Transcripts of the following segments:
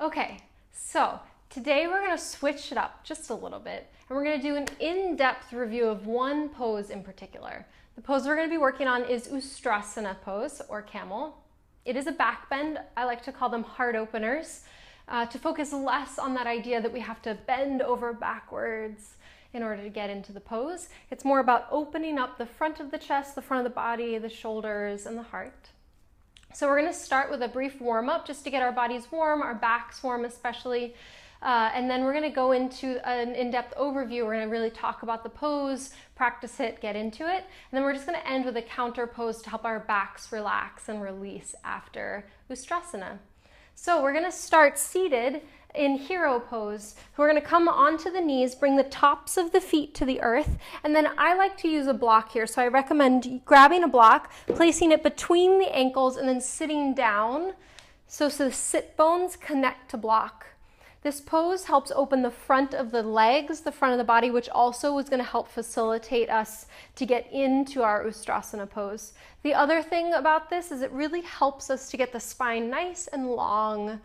Okay, so today we're going to switch it up just a little bit, and we're going to do an in-depth review of one pose in particular. The pose we're going to be working on is Ustrasna pose, or camel. It is a back bend. I like to call them heart openers, to focus less on that idea that we have to bend over backwards in order to get into the pose. It's more about opening up the front of the chest, the front of the body, the shoulders, and the heart. So we're going to start with a brief warm-up just to get our bodies warm, our backs warm especially, and then we're going to go into an in-depth overview. We're going to really talk about the pose, practice it, get into it, and then we're just going to end with a counter pose to help our backs relax and release after Ustrasana. So we're going to start seated in hero pose. We're going to come onto the knees, bring the tops of the feet to the earth, and then I like to use a block here, so I recommend grabbing a block, placing it between the ankles, and then sitting down so the sit bones connect to block. This pose helps open the front of the legs, the front of the body, which also is going to help facilitate us to get into our Ustrasana pose. The other thing about this is it really helps us to get the spine nice and long,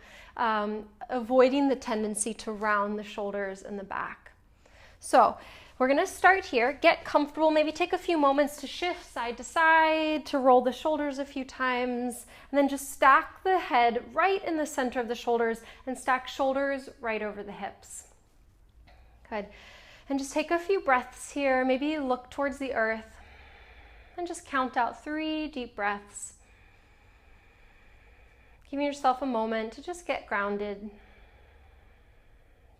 avoiding the tendency to round the shoulders and the back. So we're going to start here. Get comfortable, maybe take a few moments to shift side to side, to roll the shoulders a few times, and then just stack the head right in the center of the shoulders and stack shoulders right over the hips. Good. And just take a few breaths here. Maybe look towards the earth and just count out 3 deep breaths. Giving yourself a moment to just get grounded,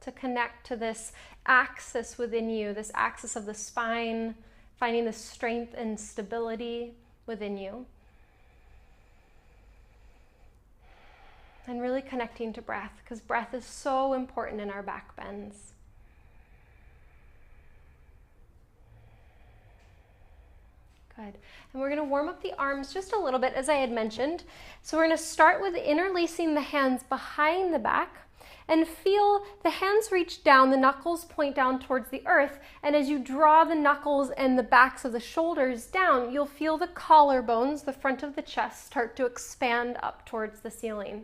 to connect to this axis within you, this axis of the spine, finding the strength and stability within you. And really connecting to breath, because breath is so important in our back bends. Good. And we're going to warm up the arms just a little bit, as I had mentioned. So we're going to start with interlacing the hands behind the back and feel the hands reach down, the knuckles point down towards the earth, and as you draw the knuckles and the backs of the shoulders down, you'll feel the collarbones, the front of the chest, start to expand up towards the ceiling.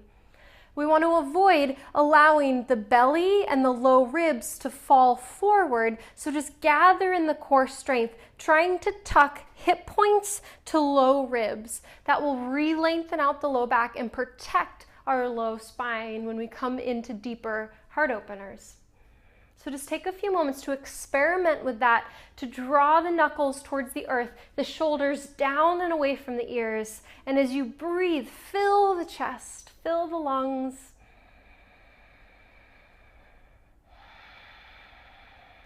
We want to avoid allowing the belly and the low ribs to fall forward, so just gather in the core strength, trying to tuck hip points to low ribs. That will re-lengthen out the low back and protect our low spine when we come into deeper heart openers. So just take a few moments to experiment with that, to draw the knuckles towards the earth, the shoulders down and away from the ears, and as you breathe, fill the chest, fill the lungs.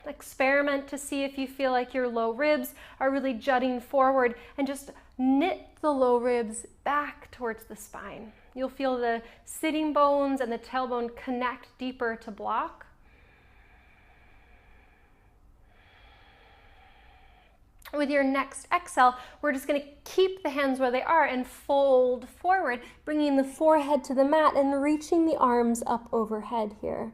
Experiment to see if you feel like your low ribs are really jutting forward, and just knit the low ribs back towards the spine. You'll feel the sitting bones and the tailbone connect deeper to block. With your next exhale, we're just going to keep the hands where they are and fold forward, bringing the forehead to the mat and reaching the arms up overhead here.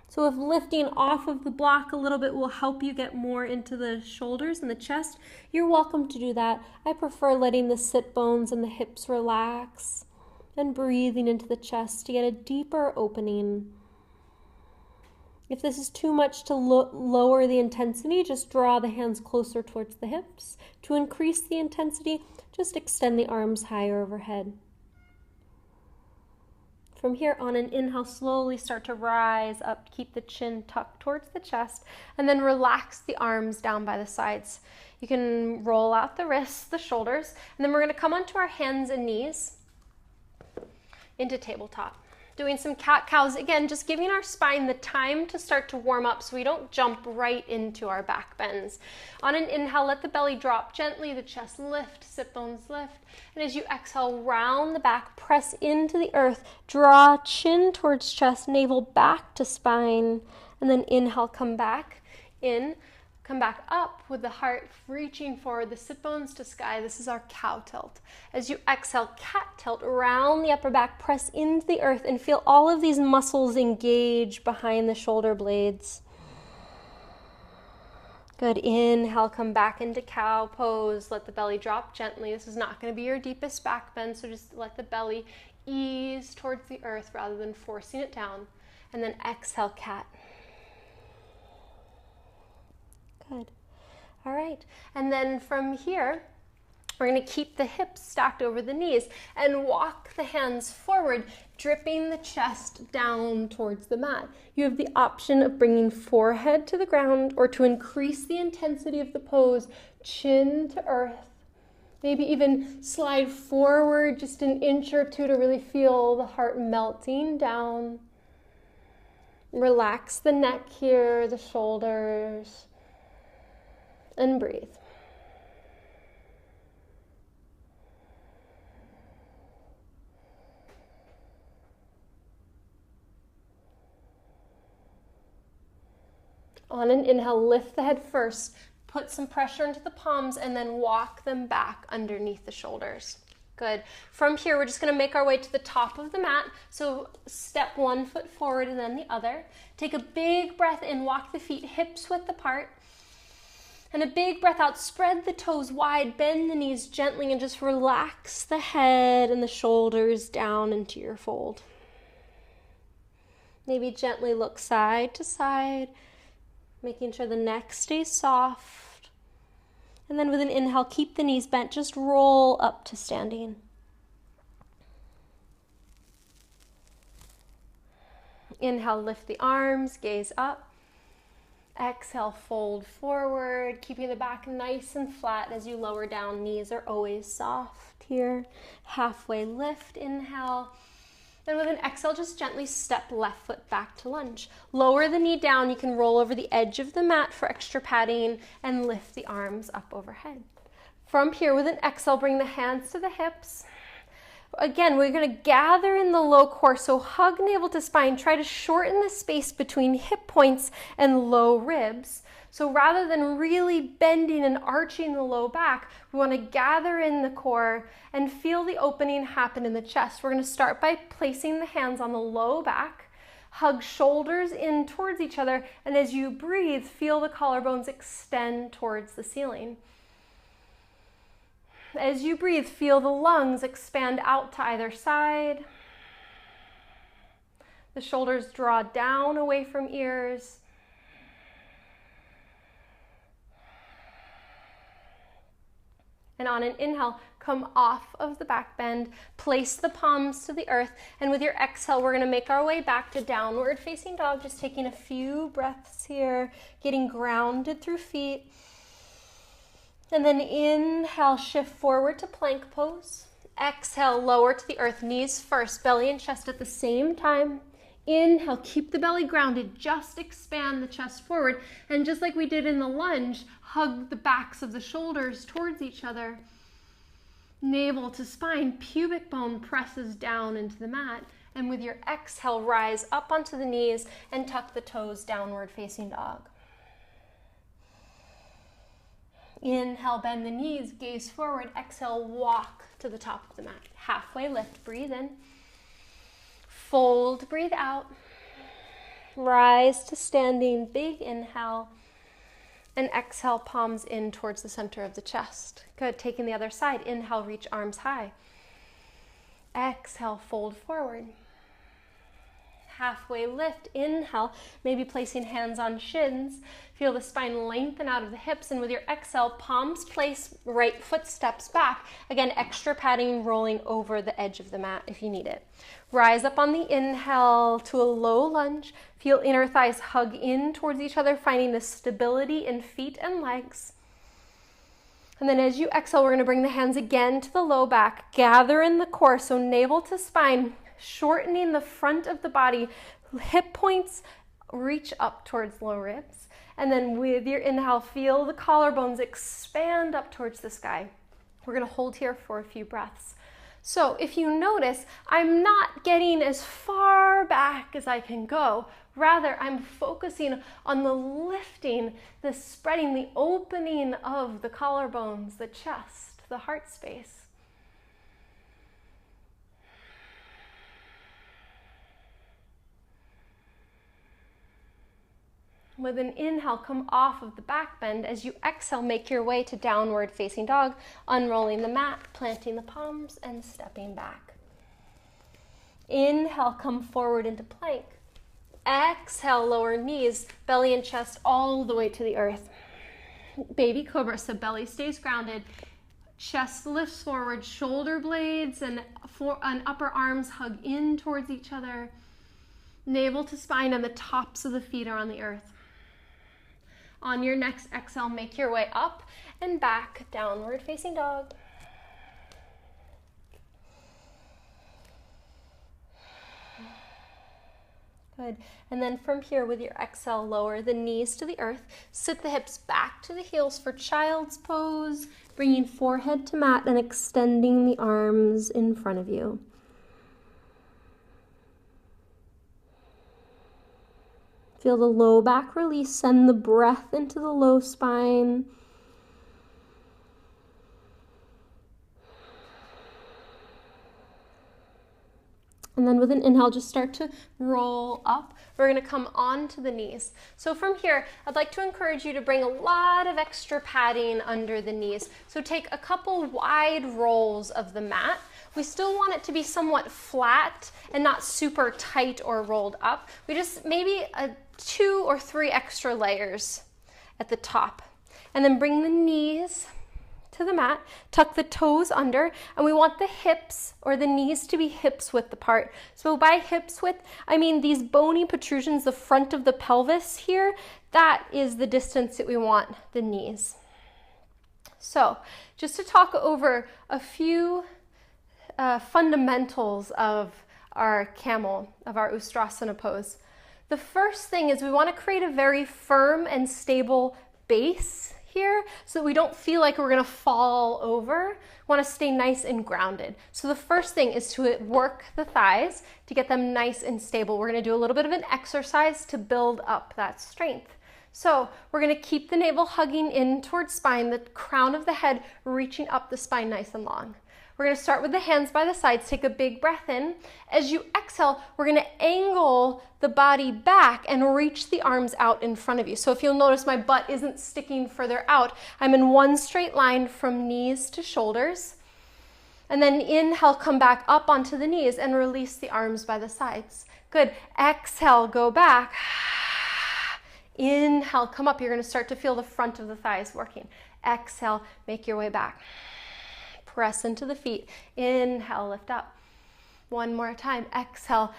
So if lifting off of the block a little bit will help you get more into the shoulders and the chest, you're welcome to do that. I prefer letting the sit bones and the hips relax and breathing into the chest to get a deeper opening. If this is too much to lower the intensity, just draw the hands closer towards the hips. To increase the intensity, just extend the arms higher overhead. From here, on an inhale, slowly start to rise up, keep the chin tucked towards the chest, and then relax the arms down by the sides. You can roll out the wrists, the shoulders, and then we're going to come onto our hands and knees into tabletop. Doing some cat-cows, again, just giving our spine the time to start to warm up so we don't jump right into our back bends. On an inhale, let the belly drop gently, the chest lift, sit bones lift, and as you exhale, round the back, press into the earth, draw chin towards chest, navel back to spine, and then inhale, come back in. Come back up with the heart reaching forward, the sit bones to sky. This is our cow tilt. As you exhale, cat tilt, round the upper back, press into the earth and feel all of these muscles engage behind the shoulder blades. Good. Inhale, come back into cow pose. Let the belly drop gently. This is not going to be your deepest back bend, so just let the belly Ease towards the earth rather than forcing it down. And then exhale, cat. Good. All right. And then from here, we're going to keep the hips stacked over the knees and walk the hands forward, dripping the chest down towards the mat. You have the option of bringing forehead to the ground, or to increase the intensity of the pose, chin to earth. Maybe even slide forward just an inch or two to really feel the heart melting down. Relax the neck here, the shoulders, and breathe. On an inhale, lift the head first, put some pressure into the palms, and then walk them back underneath the shoulders. Good. From here, we're just going to make our way to the top of the mat. So step one foot forward and then the other. Take a big breath in, walk the feet hips width apart. And a big breath out, spread the toes wide, bend the knees gently, and just relax the head and the shoulders down into your fold. Maybe gently look side to side, making sure the neck stays soft. And then with an inhale, keep the knees bent, just roll up to standing. Inhale, lift the arms, gaze up. Exhale, fold forward, keeping the back nice and flat as you lower down. Knees are always soft here. Halfway lift, inhale. Then with an exhale, just gently step left foot back to lunge. Lower the knee down. You can roll over the edge of the mat for extra padding and lift the arms up overhead. From here, with an exhale, bring the hands to the hips. Again, we're going to gather in the low core, so hug navel to spine. Try to shorten the space between hip points and low ribs. So rather than really bending and arching the low back, we want to gather in the core and feel the opening happen in the chest. We're going to start by placing the hands on the low back, hug shoulders in towards each other, and as you breathe, feel the collarbones extend towards the ceiling. As you breathe, feel the lungs expand out to either side. The shoulders draw down away from ears. And on an inhale, come off of the back bend, place the palms to the earth, and with your exhale, we're going to make our way back to downward facing dog, just taking a few breaths here, getting grounded through feet. And then inhale, shift forward to plank pose. Exhale, lower to the earth, knees first, belly and chest at the same time. Inhale, keep the belly grounded, just expand the chest forward. And just like we did in the lunge, hug the backs of the shoulders towards each other. Navel to spine, pubic bone presses down into the mat. And with your exhale, rise up onto the knees and tuck the toes, downward facing dog. Inhale, bend the knees, gaze forward. Exhale, walk to the top of the mat. Halfway lift, breathe in. Fold, breathe out. Rise to standing, big inhale. And exhale, palms in towards the center of the chest. Good, taking the other side. Inhale, reach arms high. Exhale, fold forward. Halfway lift, inhale, maybe placing hands on shins. Feel the spine lengthen out of the hips, and with your exhale, palms place, right foot steps back. Again, extra padding rolling over the edge of the mat if you need it. Rise up on the inhale to a low lunge. Feel inner thighs hug in towards each other, finding the stability in feet and legs. And then as you exhale, we're going to bring the hands again to the low back. Gather in the core, so navel to spine, shortening the front of the body. Hip points reach up towards low ribs. And then with your inhale, feel the collarbones expand up towards the sky. We're going to hold here for a few breaths. So if you notice, I'm not getting as far back as I can go. Rather, I'm focusing on the lifting, the spreading, the opening of the collarbones, the chest, the heart space. With an inhale, come off of the back bend. As you exhale, make your way to downward facing dog, unrolling the mat, planting the palms, and stepping back. Inhale, come forward into plank. Exhale, lower knees, belly and chest all the way to the earth. Baby Cobra, so belly stays grounded, chest lifts forward, shoulder blades and upper arms hug in towards each other. Navel to spine and the tops of the feet are on the earth. On your next exhale, make your way up and back, downward facing dog. Good. And then from here, with your exhale, lower the knees to the earth. Sit the hips back to the heels for child's pose, bringing forehead to mat and extending the arms in front of you. Feel the low back release. Send the breath into the low spine. And then with an inhale, just start to roll up. We're gonna come onto the knees. So from here, I'd like to encourage you to bring a lot of extra padding under the knees. So take a couple wide rolls of the mat. We still want it to be somewhat flat and not super tight or rolled up. We just maybe 2 or 3 extra layers at the top. And then bring the knees to the mat, tuck the toes under, and we want the hips or the knees to be hips width apart. So by hips width, I mean these bony protrusions, the front of the pelvis here, that is the distance that we want the knees. So just to talk over a few fundamentals of our camel, of our Ustrasna pose. The first thing is we want to create a very firm and stable base here so that we don't feel like we're going to fall over. We want to stay nice and grounded. So the first thing is to work the thighs to get them nice and stable. We're going to do a little bit of an exercise to build up that strength. So we're going to keep the navel hugging in towards spine, the crown of the head reaching up the spine nice and long. We're going to start with the hands by the sides. Take a big breath in. As you exhale, we're going to angle the body back and reach the arms out in front of you. So if you'll notice, my butt isn't sticking further out. I'm in one straight line from knees to shoulders. And then inhale, come back up onto the knees and release the arms by the sides. Good. Exhale, go back. Inhale, come up. You're going to start to feel the front of the thighs working. Exhale, make your way back. Press into the feet. Inhale, lift up. One more time. Exhale.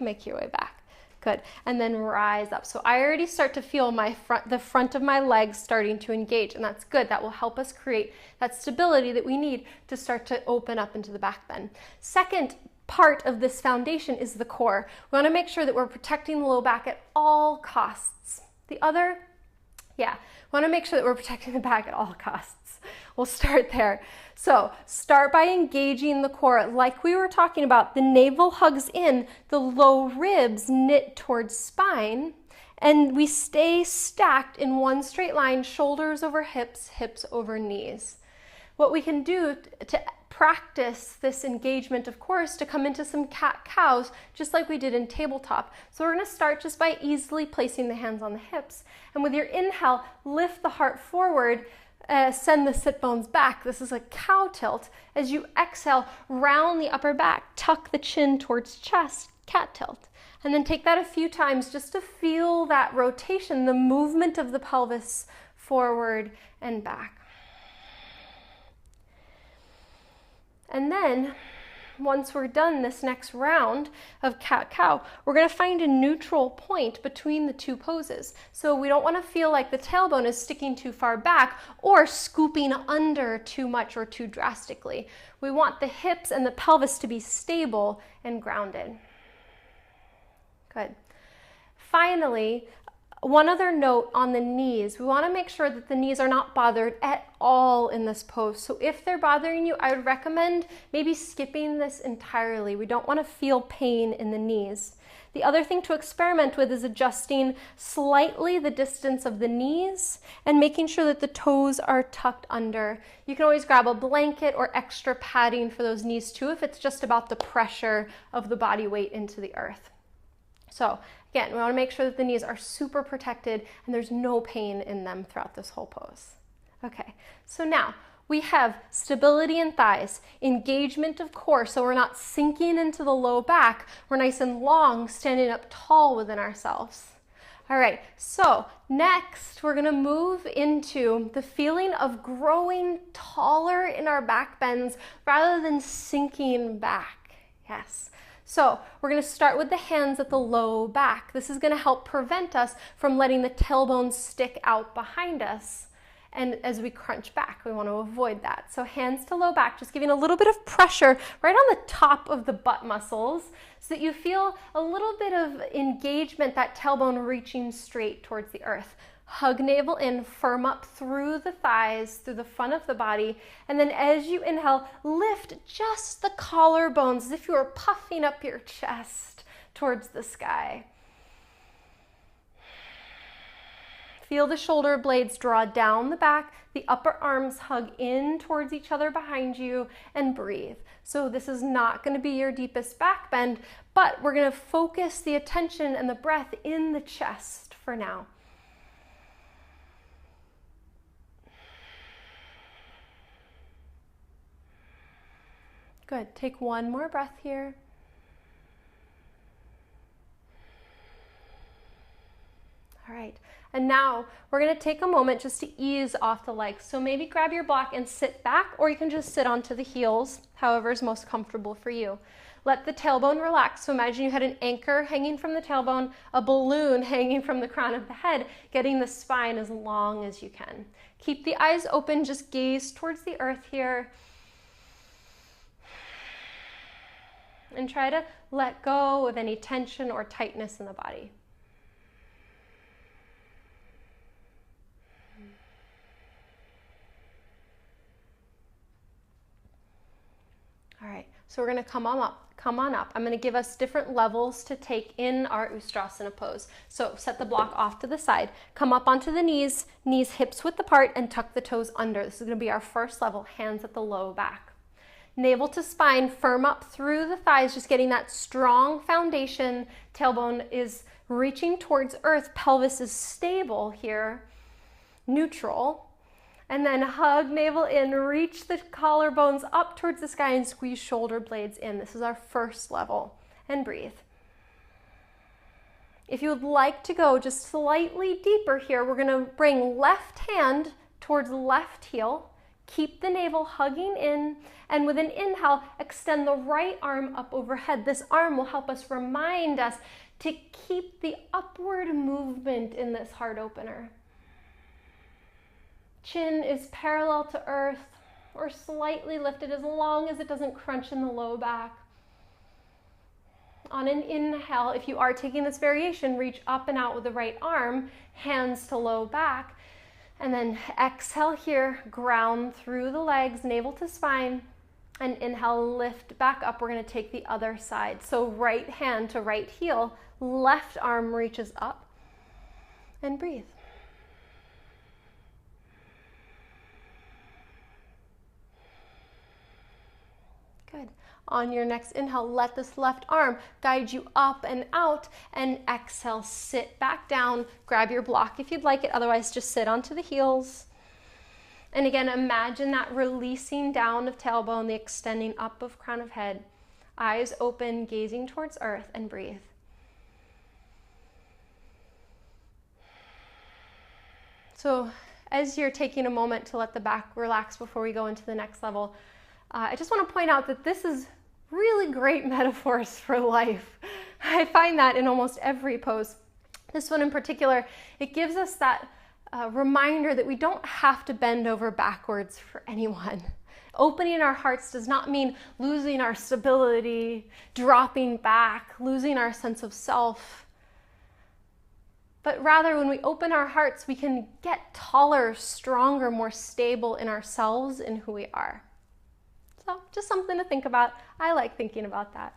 Make your way back. Good. And then rise up. So I already start to feel the front of my legs starting to engage, and that's good. That will help us create that stability that we need to start to open up into the back bend. Second part of this foundation is the core. We want to make sure that we're protecting the low back at all costs. We want to make sure that we're protecting the back at all costs. We'll start there. So start by engaging the core. Like we were talking about, the navel hugs in, the low ribs knit towards spine, and we stay stacked in one straight line, shoulders over hips, hips over knees. What we can do to practice this engagement, of course, to come into some cat-cows, just like we did in tabletop. So we're going to start just by easily placing the hands on the hips. And with your inhale, lift the heart forward, send the sit bones back. This is a cow tilt. As you exhale, round the upper back, tuck the chin towards chest, cat tilt. And then take that a few times just to feel that rotation, the movement of the pelvis forward and back. And then, once we're done this next round of cat-cow, we're going to find a neutral point between the two poses. So we don't want to feel like the tailbone is sticking too far back or scooping under too much or too drastically. We want the hips and the pelvis to be stable and grounded. Good. Finally, one other note on the knees. We want to make sure that the knees are not bothered at all in this pose. So if they're bothering you, I would recommend maybe skipping this entirely. We don't want to feel pain in the knees. The other thing to experiment with is adjusting slightly the distance of the knees and making sure that the toes are tucked under. You can always grab a blanket or extra padding for those knees too if it's just about the pressure of the body weight into the earth. So again, we want to make sure that the knees are super protected and there's no pain in them throughout this whole pose. Okay, so now We have stability in thighs, engagement of core, so we're not sinking into the low back. We're nice and long, standing up tall within ourselves. All right, so next we're gonna move into the feeling of growing taller in our back bends rather than sinking back. Yes. So we're going to start with the hands at the low back. This is going to help prevent us from letting the tailbone stick out behind us. And as we crunch back, we want to avoid that. So hands to low back, just giving a little bit of pressure right on the top of the butt muscles so that you feel a little bit of engagement, that tailbone reaching straight towards the earth. Hug navel in, firm up through the thighs, through the front of the body, and then as you inhale, lift just the collarbones as if you were puffing up your chest towards the sky. Feel the shoulder blades draw down the back, the upper arms hug in towards each other behind you, and breathe. So this is not going to be your deepest back bend, but we're going to focus the attention and the breath in the chest for now. Good. Take one more breath here. All right. And now we're going to take a moment just to ease off the legs. So maybe grab your block and sit back, or you can just sit onto the heels, however is most comfortable for you. Let the tailbone relax. So imagine you had an anchor hanging from the tailbone, a balloon hanging from the crown of the head, getting the spine as long as you can. Keep the eyes open. Just gaze towards the earth here. And try to let go of any tension or tightness in the body. All right, so we're going to come on up. I'm going to give us different levels to take in our Ustrasna pose. So set the block off to the side, come up onto the knees, hips width apart, and tuck the toes under. This is going to be our first level, hands at the low back. Navel to spine, firm up through the thighs, just getting that strong foundation. Tailbone is reaching towards earth, pelvis is stable here, neutral. And then hug navel in, reach the collarbones up towards the sky and squeeze shoulder blades in. This is our first level. And breathe. If you would like to go just slightly deeper here, we're going to bring left hand towards left heel. Keep the navel hugging in, and with an inhale, extend the right arm up overhead. This arm will help us remind us to keep the upward movement in this heart opener. Chin is parallel to earth or slightly lifted as long as it doesn't crunch in the low back. On an inhale, if you are taking this variation, reach up and out with the right arm, hands to low back. And then exhale here, ground through the legs, navel to spine, and inhale, lift back up. We're going to take the other side. So right hand to right heel, left arm reaches up, and breathe. Good. On your next inhale, let this left arm guide you up and out, and exhale, sit back down, grab your block if you'd like it, otherwise just sit onto the heels. And again, imagine that releasing down of tailbone, the extending up of crown of head, eyes open, gazing towards earth, and breathe. So as you're taking a moment to let the back relax before we go into the next level, I just want to point out that this is really great metaphors for life. I find that in almost every pose. This one in particular, it gives us that reminder that we don't have to bend over backwards for anyone. Opening our hearts does not mean losing our stability, dropping back, losing our sense of self. But rather, when we open our hearts, we can get taller, stronger, more stable in ourselves and who we are. So just something to think about. I like thinking about that.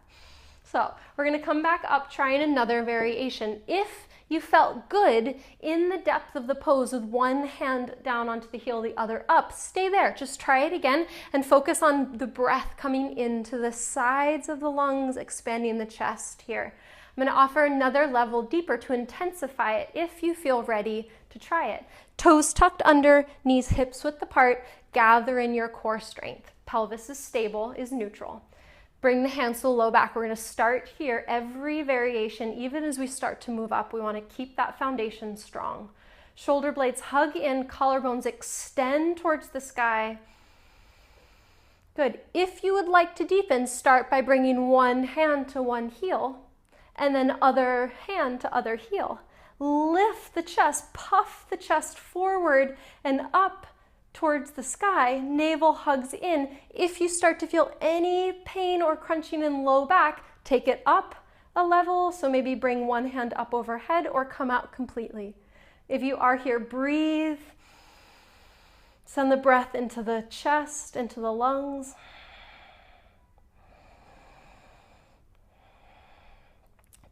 So we're going to come back up, trying another variation. If you felt good in the depth of the pose with one hand down onto the heel, the other up, stay there. Just try it again and focus on the breath coming into the sides of the lungs, expanding the chest here. I'm going to offer another level deeper to intensify it if you feel ready to try it. Toes tucked under, knees hips width apart, gather in your core strength. Pelvis is stable, is neutral. Bring the hands to the low back. We're going to start here. Every variation, even as we start to move up, we want to keep that foundation strong. Shoulder blades hug in, collarbones extend towards the sky. Good. If you would like to deepen, start by bringing one hand to one heel and then other hand to other heel. Lift the chest, puff the chest forward and up towards the sky, navel hugs in. If you start to feel any pain or crunching in low back, take it up a level. So maybe bring one hand up overhead or come out completely. If you are here, breathe. Send the breath into the chest, into the lungs.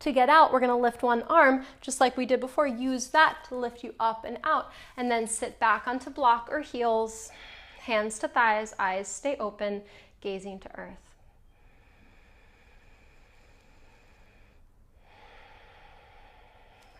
To get out, we're going to lift one arm, just like we did before. Use that to lift you up and out. And then sit back onto block or heels, hands to thighs, eyes stay open, gazing to earth.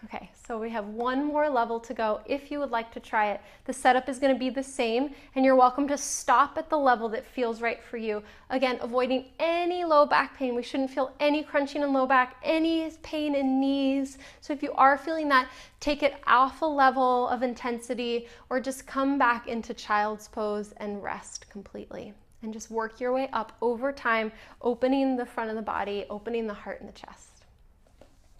Okay, so we have one more level to go if you would like to try it. The setup is going to be the same, and you're welcome to stop at the level that feels right for you. Again, avoiding any low back pain. We shouldn't feel any crunching in low back, any pain in knees. So if you are feeling that, take it off a level of intensity or just come back into child's pose and rest completely. And just work your way up over time, opening the front of the body, opening the heart and the chest.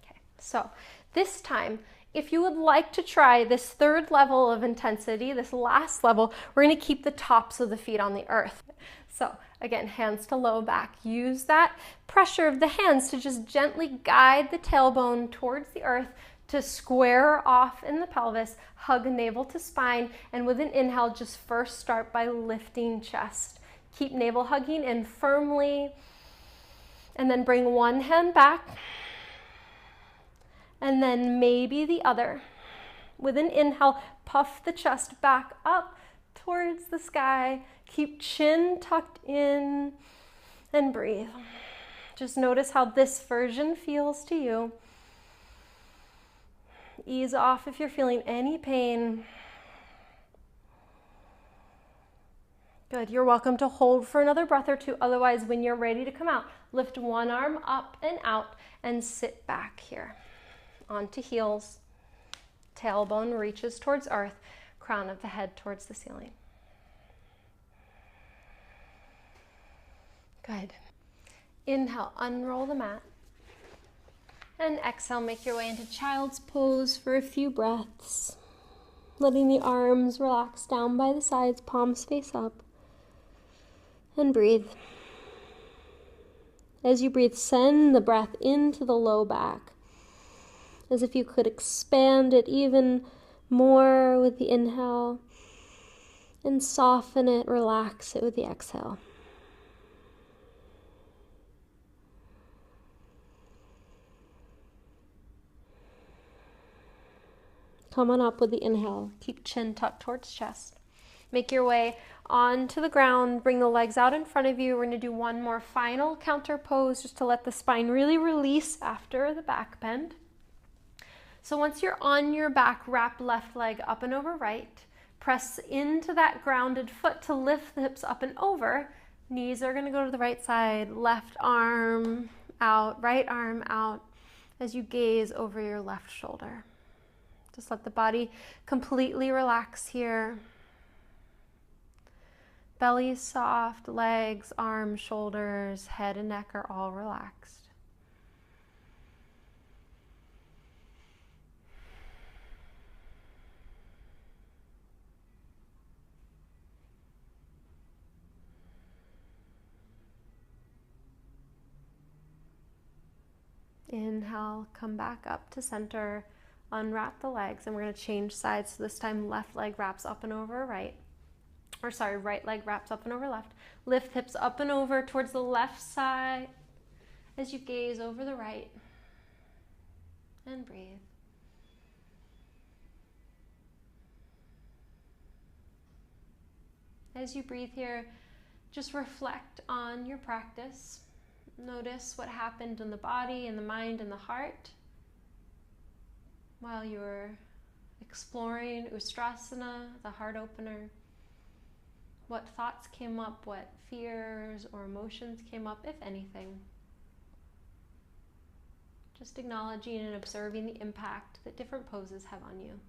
Okay, so this time, if you would like to try this third level of intensity, this last level, we're going to keep the tops of the feet on the earth. So again, hands to low back. Use that pressure of the hands to just gently guide the tailbone towards the earth to square off in the pelvis, hug navel to spine, and with an inhale, just first start by lifting chest. Keep navel hugging in firmly, and then bring one hand back. And then maybe the other. With an inhale, puff the chest back up towards the sky. Keep chin tucked in and breathe. Just notice how this version feels to you. Ease off if you're feeling any pain. Good. You're welcome to hold for another breath or two. Otherwise, when you're ready to come out, lift one arm up and out and sit back here. Onto heels, tailbone reaches towards earth, crown of the head towards the ceiling. Good. Inhale, unroll the mat. And exhale, make your way into child's pose for a few breaths. Letting the arms relax down by the sides, palms face up. And breathe. As you breathe, send the breath into the low back, as if you could expand it even more with the inhale and soften it, relax it with the exhale. Come on up with the inhale. Keep chin tucked towards chest. Make your way onto the ground. Bring the legs out in front of you. We're going to do one more final counter pose just to let the spine really release after the back bend. So once you're on your back, wrap left leg up and over right. Press into that grounded foot to lift the hips up and over. Knees are going to go to the right side. Left arm out, right arm out as you gaze over your left shoulder. Just let the body completely relax here. Belly is soft, legs, arms, shoulders, head and neck are all relaxed. Inhale, come back up to center, unwrap the legs, and we're going to change sides. So this time left leg wraps up and over right. Right leg wraps up and over left. Lift hips up and over towards the left side as you gaze over the right and breathe. As you breathe here, just reflect on your practice. Notice what happened in the body and the mind and the heart while you were exploring Ustrasna, the heart opener. What thoughts came up, what fears or emotions came up, if anything. Just acknowledging and observing the impact that different poses have on you.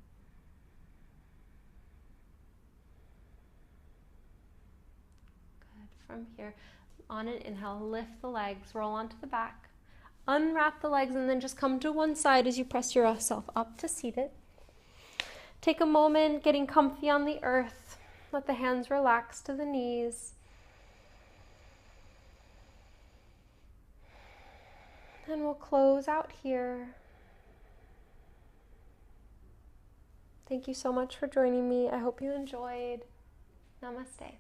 Good. From here, on an inhale, lift the legs, roll onto the back, unwrap the legs, and then just come to one side as you press yourself up to seated. Take a moment getting comfy on the earth. Let the hands relax to the knees. And we'll close out here. Thank you so much for joining me. I hope you enjoyed. Namaste.